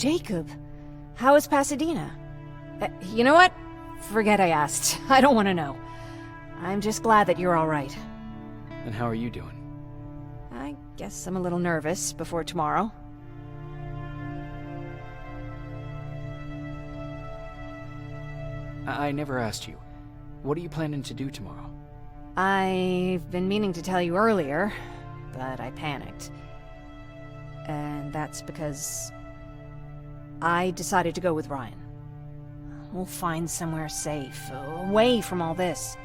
Jacob, how is Pasadena? You know what? Forget I asked. I don't want to know. I'm just glad that you're all right. And how are you doing? I guess I'm a little nervous before tomorrow. I never asked you. What are you planning to do tomorrow? I've been meaning to tell you earlier, but I panicked. And that's because I decided to go with Ryan. We'll find somewhere safe, away from all this.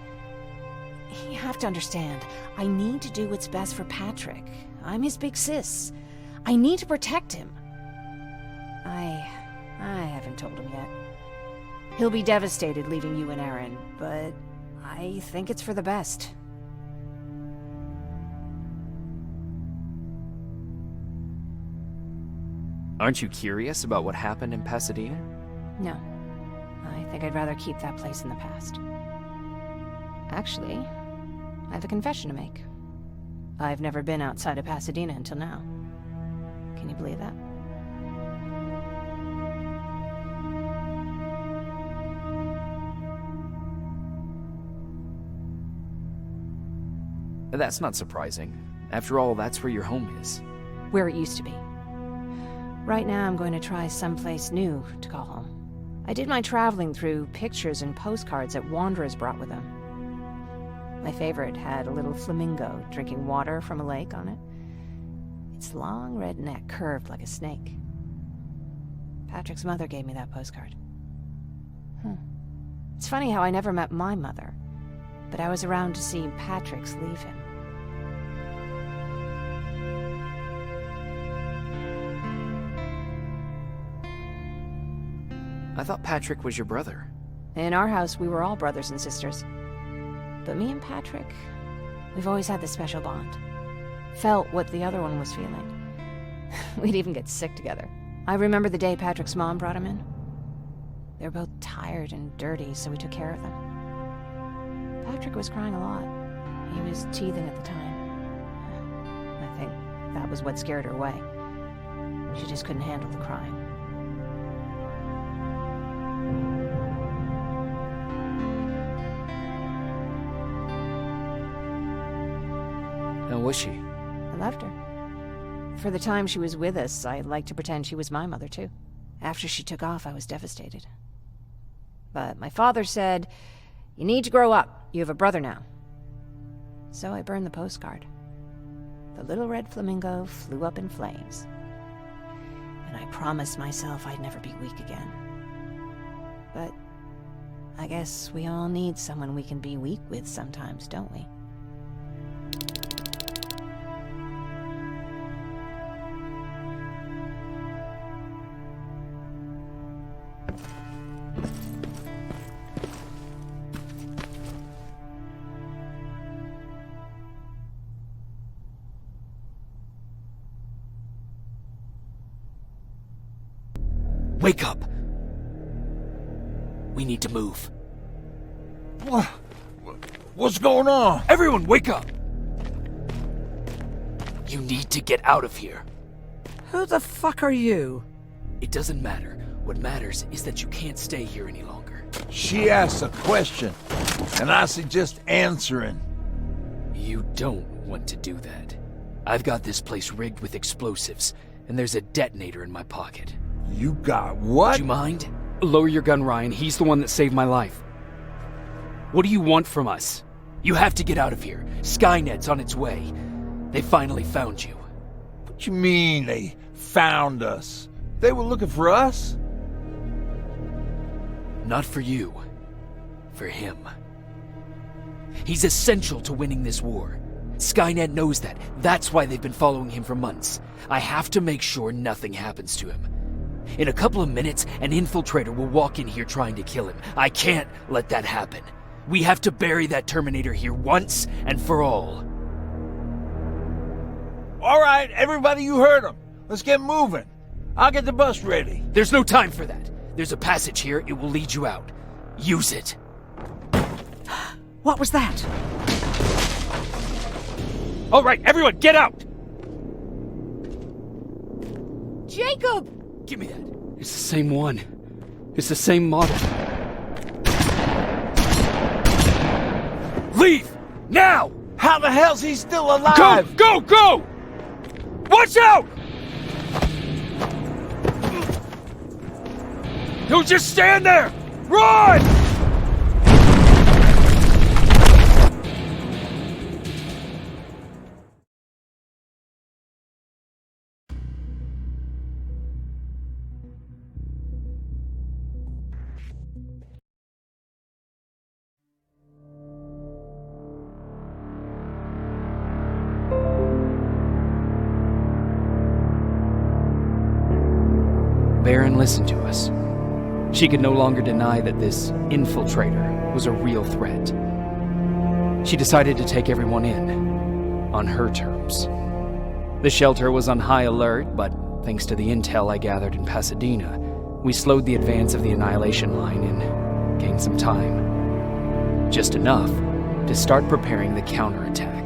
You have to understand, I need to do what's best for Patrick. I'm his big sis. I need to protect him. I haven't told him yet. He'll be devastated leaving you and Aaron, but I think it's for the best. Aren't you curious about what happened in Pasadena? No. I think I'd rather keep that place in the past. Actually, I have a confession to make. I've never been outside of Pasadena until now. Can you believe that? That's not surprising. After all, that's where your home is. Where it used to be. Right now, I'm going to try someplace new to call home. I did my traveling through pictures and postcards that wanderers brought with them. My favorite had a little flamingo drinking water from a lake on it. Its long red neck curved like a snake. Patrick's mother gave me that postcard. It's funny how I never met my mother, but I was around to see Patrick's leave him. I thought Patrick was your brother. In our house, we were all brothers and sisters. But me and Patrick, we've always had this special bond. Felt what the other one was feeling. We'd even get sick together. I remember the day Patrick's mom brought him in. They were both tired and dirty, so we took care of them. Patrick was crying a lot. He was teething at the time. I think that was what scared her away. She just couldn't handle the crying. How was she? I loved her. For the time she was with us, I liked to pretend she was my mother, too. After she took off, I was devastated. But my father said, "You need to grow up. You have a brother now." So I burned the postcard. The little red flamingo flew up in flames. And I promised myself I'd never be weak again. But I guess we all need someone we can be weak with sometimes, don't we? Wake up! We need to move. What's going on? Everyone, wake up! You need to get out of here. Who the fuck are you? It doesn't matter. What matters is that you can't stay here any longer. She asks a question, and I suggest answering. You don't want to do that. I've got this place rigged with explosives, and there's a detonator in my pocket. You got what? Do you mind? Lower your gun, Ryan. He's the one that saved my life. What do you want from us? You have to get out of here. Skynet's on its way. They finally found you. What you mean they found us? They were looking for us? Not for you. For him. He's essential to winning this war. Skynet knows that. That's why they've been following him for months. I have to make sure nothing happens to him. In a couple of minutes, an infiltrator will walk in here trying to kill him. I can't let that happen. We have to bury that Terminator here once and for all. All right, everybody, you heard him. Let's get moving. I'll get the bus ready. There's no time for that. There's a passage here. It will lead you out. Use it. What was that? All right, everyone, get out! Jacob! Give me that. It's the same one. It's the same model. Leave! Now! How the hell's he still alive? Go! Watch out! Don't just stand there! Run! Baron listened to us. She could no longer deny that this infiltrator was a real threat. She decided to take everyone in, on her terms. The shelter was on high alert, but thanks to the intel I gathered in Pasadena, we slowed the advance of the Annihilation Line and gained some time. Just enough to start preparing the counterattack.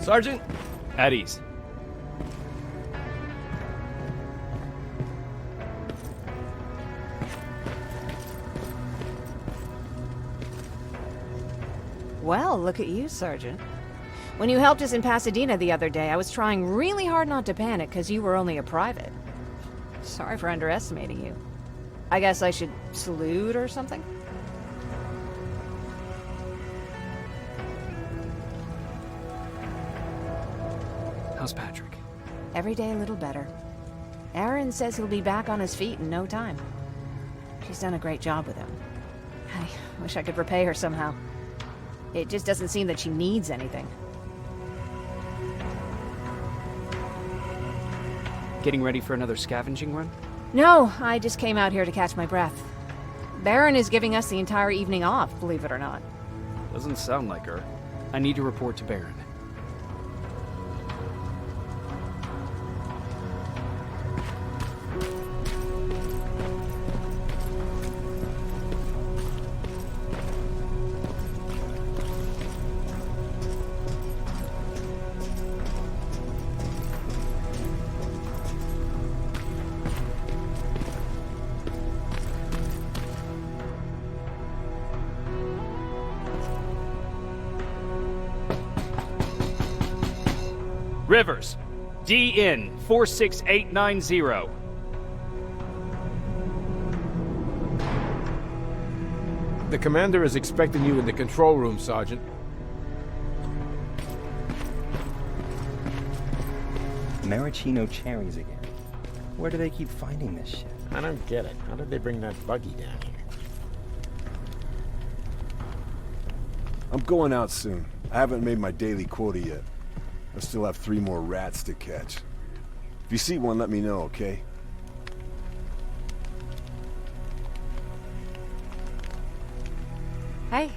Sergeant? At ease. Well, look at you, Sergeant. When you helped us in Pasadena the other day, I was trying really hard not to panic because you were only a private. Sorry for underestimating you. I guess I should salute or something? How's Patrick? Every day a little better. Aaron says he'll be back on his feet in no time. She's done a great job with him. I wish I could repay her somehow. It just doesn't seem that she needs anything. Getting ready for another scavenging run? No, I just came out here to catch my breath. Baron is giving us the entire evening off, believe it or not. Doesn't sound like her. I need to report to Baron. Rivers, DN 46890. The commander is expecting you in the control room, Sergeant. Maraschino cherries again. Where do they keep finding this shit? I don't get it. How did they bring that buggy down here? I'm going out soon. I haven't made my daily quota yet. I still have 3 more rats to catch. If you see one, let me know, okay? Hey,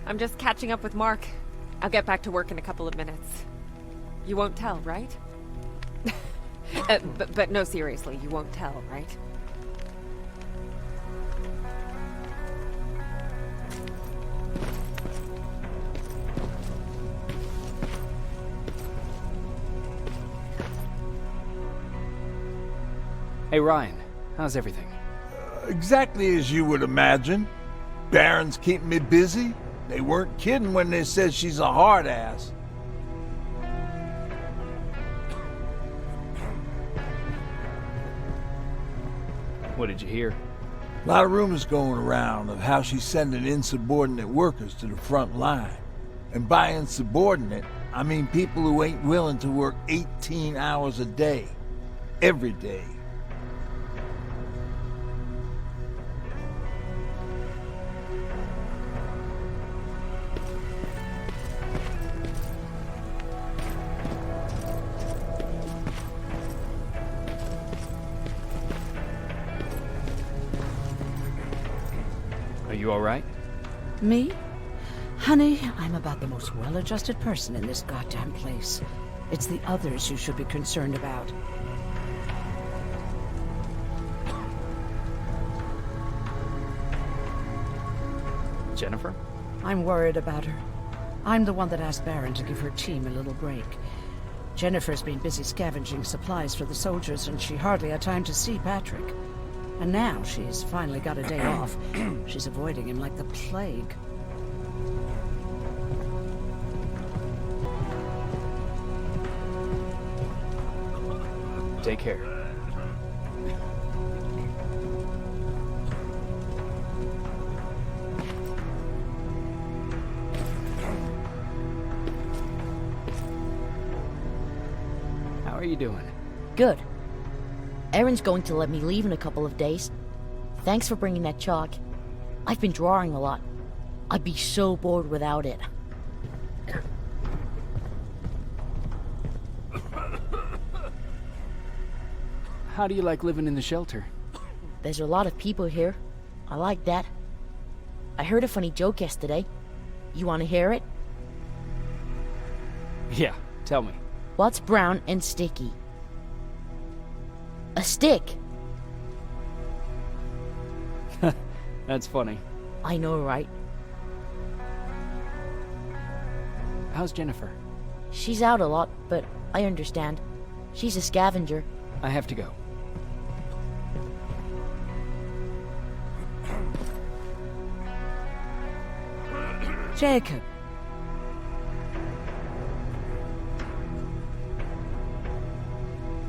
I'm just catching up with Mark. I'll get back to work in a couple of minutes. You won't tell, right? But no, seriously, you won't tell, right? Hey Ryan, how's everything? Exactly as you would imagine. Baron's keeping me busy. They weren't kidding when they said she's a hard ass. What did you hear? A lot of rumors going around of how she's sending insubordinate workers to the front line. And by insubordinate, I mean people who ain't willing to work 18 hours a day, every day. Are you alright? Me? Honey, I'm about the most well-adjusted person in this goddamn place. It's the others you should be concerned about. Jennifer? I'm worried about her. I'm the one that asked Baron to give her team a little break. Jennifer's been busy scavenging supplies for the soldiers, and she hardly had time to see Patrick. And now she's finally got a day off. She's avoiding him like the plague. Take care. How are you doing? Good. Erin's going to let me leave in a couple of days. Thanks for bringing that chalk. I've been drawing a lot. I'd be so bored without it. How do you like living in the shelter? There's a lot of people here. I like that. I heard a funny joke yesterday. You want to hear it? Yeah, tell me. What's brown and sticky? A stick! That's funny. I know, right? How's Jennifer? She's out a lot, but I understand. She's a scavenger. I have to go. Jacob.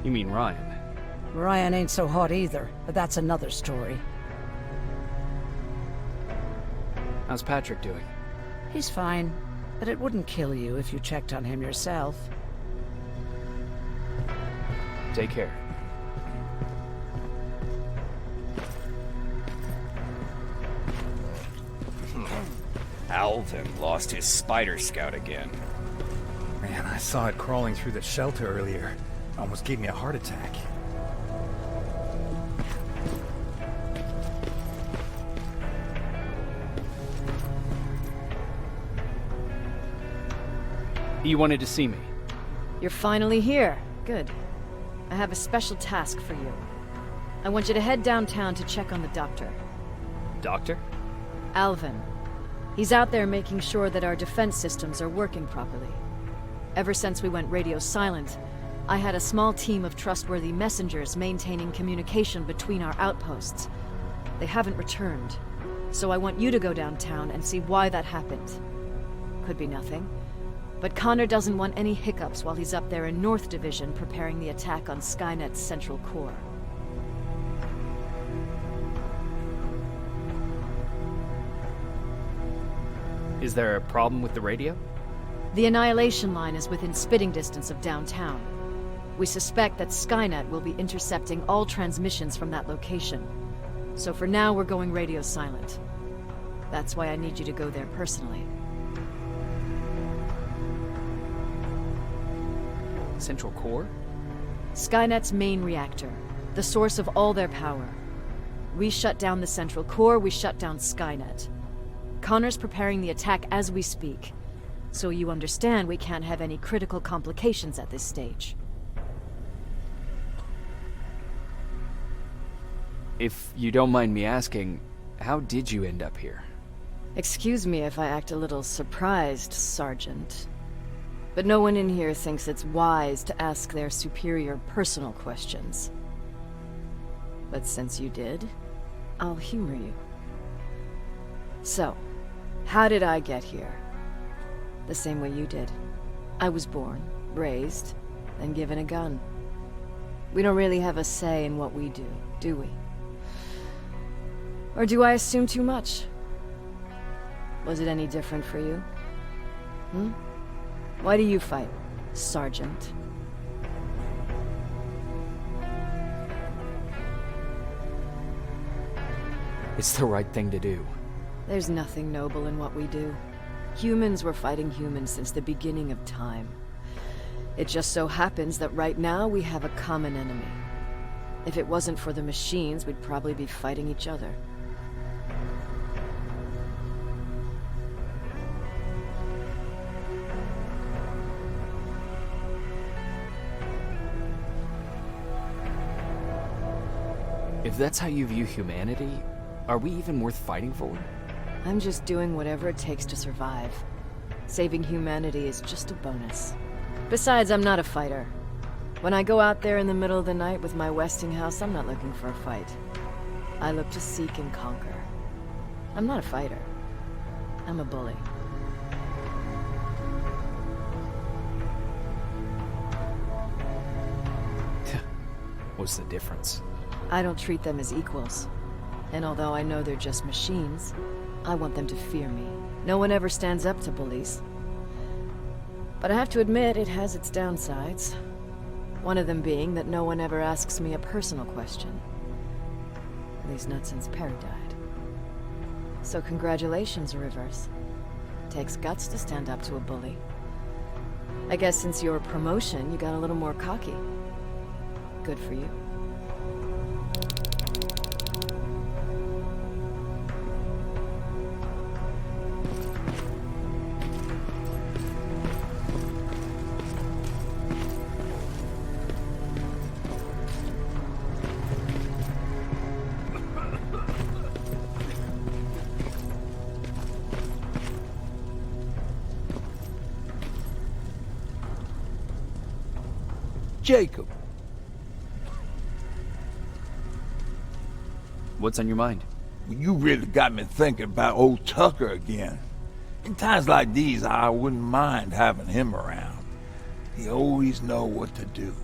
You mean Ryan? Ryan ain't so hot either, but that's another story. How's Patrick doing? He's fine, but it wouldn't kill you if you checked on him yourself. Take care. Alvin lost his spider scout again. Man, I saw it crawling through the shelter earlier. Almost gave me a heart attack. You wanted to see me? You're finally here. Good. I have a special task for you. I want you to head downtown to check on the doctor. Doctor? Alvin. He's out there making sure that our defense systems are working properly. Ever since we went radio silent, I had a small team of trustworthy messengers maintaining communication between our outposts. They haven't returned, so I want you to go downtown and see why that happened. Could be nothing, but Connor doesn't want any hiccups while he's up there in North Division preparing the attack on Skynet's central core. Is there a problem with the radio? The Annihilation Line is within spitting distance of downtown. We suspect that Skynet will be intercepting all transmissions from that location. So for now, we're going radio silent. That's why I need you to go there personally. Central core? Skynet's main reactor, the source of all their power. We shut down the central core, we shut down Skynet. Connor's preparing the attack as we speak, so you understand we can't have any critical complications at this stage. If you don't mind me asking, how did you end up here? Excuse me if I act a little surprised, Sergeant. But no one in here thinks it's wise to ask their superior personal questions. But since you did, I'll humor you. So, how did I get here? The same way you did. I was born, raised, and given a gun. We don't really have a say in what we do we? Or do I assume too much? Was it any different for you? Why do you fight, Sergeant? It's the right thing to do. There's nothing noble in what we do. Humans were fighting humans since the beginning of time. It just so happens that right now we have a common enemy. If it wasn't for the machines, we'd probably be fighting each other. If that's how you view humanity, are we even worth fighting for? I'm just doing whatever it takes to survive. Saving humanity is just a bonus. Besides, I'm not a fighter. When I go out there in the middle of the night with my Westinghouse, I'm not looking for a fight. I look to seek and conquer. I'm not a fighter. I'm a bully. What's the difference? I don't treat them as equals. And although I know they're just machines, I want them to fear me. No one ever stands up to bullies. But I have to admit, it has its downsides. One of them being that no one ever asks me a personal question. At least not since Perry died. So congratulations, Rivers. Takes guts to stand up to a bully. I guess since your promotion, you got a little more cocky. Good for you. Jacob. What's on your mind? You really got me thinking about old Tucker again. In times like these, I wouldn't mind having him around. He always know what to do.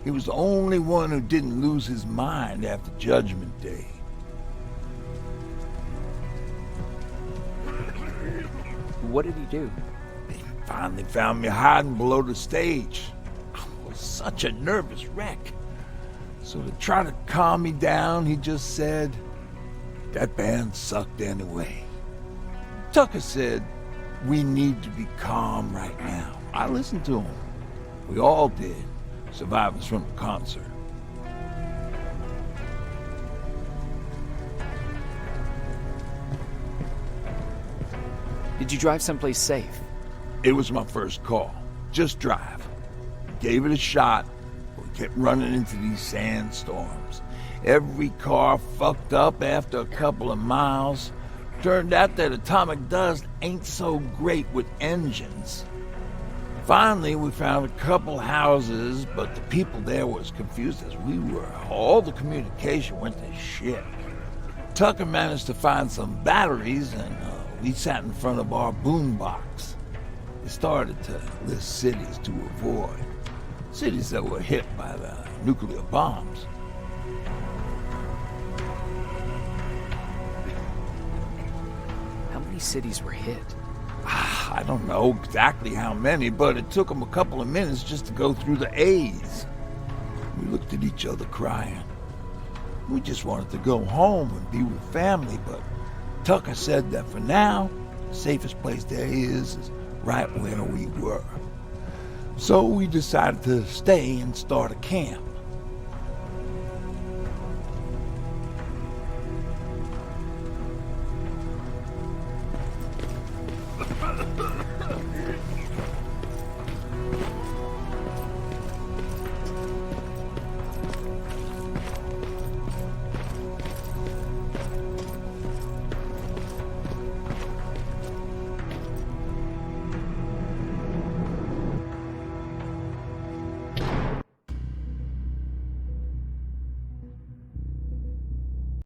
He was the only one who didn't lose his mind after Judgment Day. What did he do? He finally found me hiding below the stage. I was such a nervous wreck. So to try to calm me down, he just said, "That band sucked anyway." Tucker said, "We need to be calm right now." I listened to him. We all did, survivors from the concert. Did you drive someplace safe? It was my first call. Just drive. Gave it a shot. We kept running into these sandstorms. Every car fucked up after a couple of miles. Turned out that atomic dust ain't so great with engines. Finally, we found a couple houses, but the people there were as confused as we were. All the communication went to shit. Tucker managed to find some batteries, and we sat in front of our boombox. It started to list cities to avoid. Cities that were hit by the nuclear bombs. How many cities were hit? I don't know exactly how many, but it took them a couple of minutes just to go through the A's. We looked at each other crying. We just wanted to go home and be with family, but Tucker said that for now, the safest place there is right where we were. So we decided to stay and start a camp.